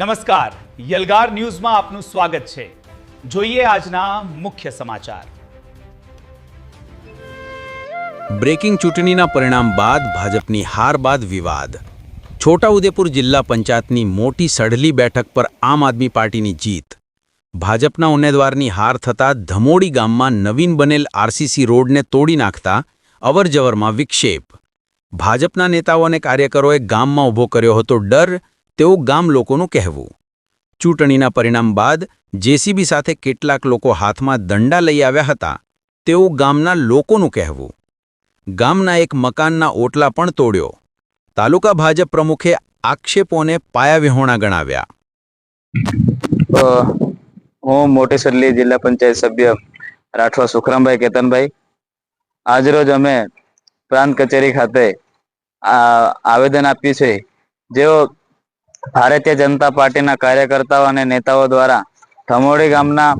નમસ્કાર, યલગાર ન્યૂઝમાં આપનું સ્વાગત છે। જોઈએ આજના મુખ્ય સમાચાર। બ્રેકિંગ ચૂંટણીના પરિણામ બાદ ભાજપની હાર બાદ વિવાદ। છોટાઉદેપુર જિલ્લા પંચાયતની મોટી સડલી બેઠક પર આમ આદમી પાર્ટીની જીત। ભાજપના ઉમેદવારની હાર થતાં ધમોડી ગામમાં નવીન બનેલ આરસીસી રોડને તોડી નાખતા અવરજવરમાં વિક્ષેપ। ભાજપના નેતાઓ અને કાર્યકરોએ ગામમાં ઊભો કર્યો હતો ડર, તેવું ગામ લોકોનું કહેવું। ચૂંટણીના પરિણામ બાદ જેસીબી સાથે કેટલાક લોકો હાથમાં દંડા લઈ આવ્યા હતા, તેવું ગામના લોકોનું કહેવું। ગામના એક મકાનના ઓટલા પણ તોડ્યો। તાલુકા ભાજપ પ્રમુખે આક્ષેપોને પાયાવિહોણા ગણાવ્યા। હું મોટી સડલી જિલ્લા પંચાયત સભ્ય રાઠવા સુખરામભાઈ કેતનભાઈ આજરોજ અમે પ્રાંત કચેરી ખાતે આવેદન આપ્યું છે। જેઓ ભારતીય જનતા પાર્ટીના કાર્યકર્તાઓ અને નેતાઓ દ્વારા ધમોડી ગામના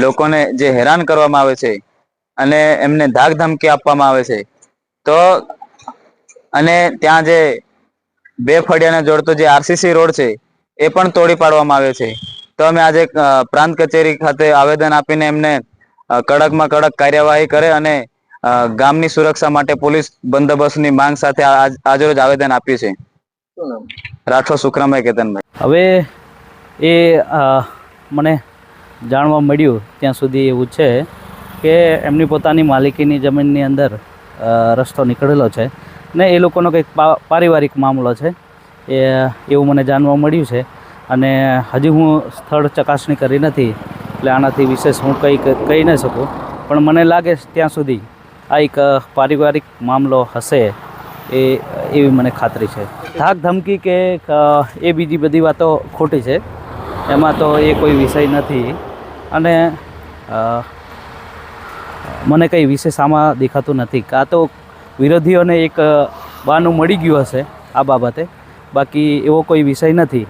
લોકોને જે હેરાન કરવામાં આવે છે અને એમને ધાક ધમકી આપવામાં આવે છે, તો અને ત્યાં જે બે ફળિયાને જોડતો જે આરસીસી રોડ છે એ પણ તોડી પાડવામાં આવે છે। તો અમે આજે પ્રાંત કચેરી ખાતે આવેદન આપીને એમને કડકમાં કડક કાર્યવાહી કરે અને ગામની સુરક્ષા માટે પોલીસ બંદોબસ્તની માંગ સાથે આજરોજ આવેદન આપ્યું છે। રાઠવા સુખરામભાઈ કેતનભાઈ। હવે એ મને જાણવા મળ્યું ત્યાં સુધી એવું છે કે એમની પોતાની માલિકીની જમીનની અંદર રસ્તો નીકળેલો છે ને એ લોકોનો કંઈક પારિવારિક મામલો છે એવું મને જાણવા મળ્યું છે। અને હજી હું સ્થળ ચકાસણી કરી નથી, એટલે આનાથી વિશેષ હું કહી ન શકું, પણ મને લાગે ત્યાં સુધી આ એક પારિવારિક મામલો હશે એવી મને ખાતરી છે। ધાક ધમકી કે એ બીજી બધી વાતો ખોટી છે, એમાં તો એ કોઈ વિષય નથી અને મને કંઈ વિશેષ આમાં દેખાતું નથી। કાં તો વિરોધીઓને એક બહાનું મળી ગયું હશે આ બાબતે, બાકી એવો કોઈ વિષય નથી।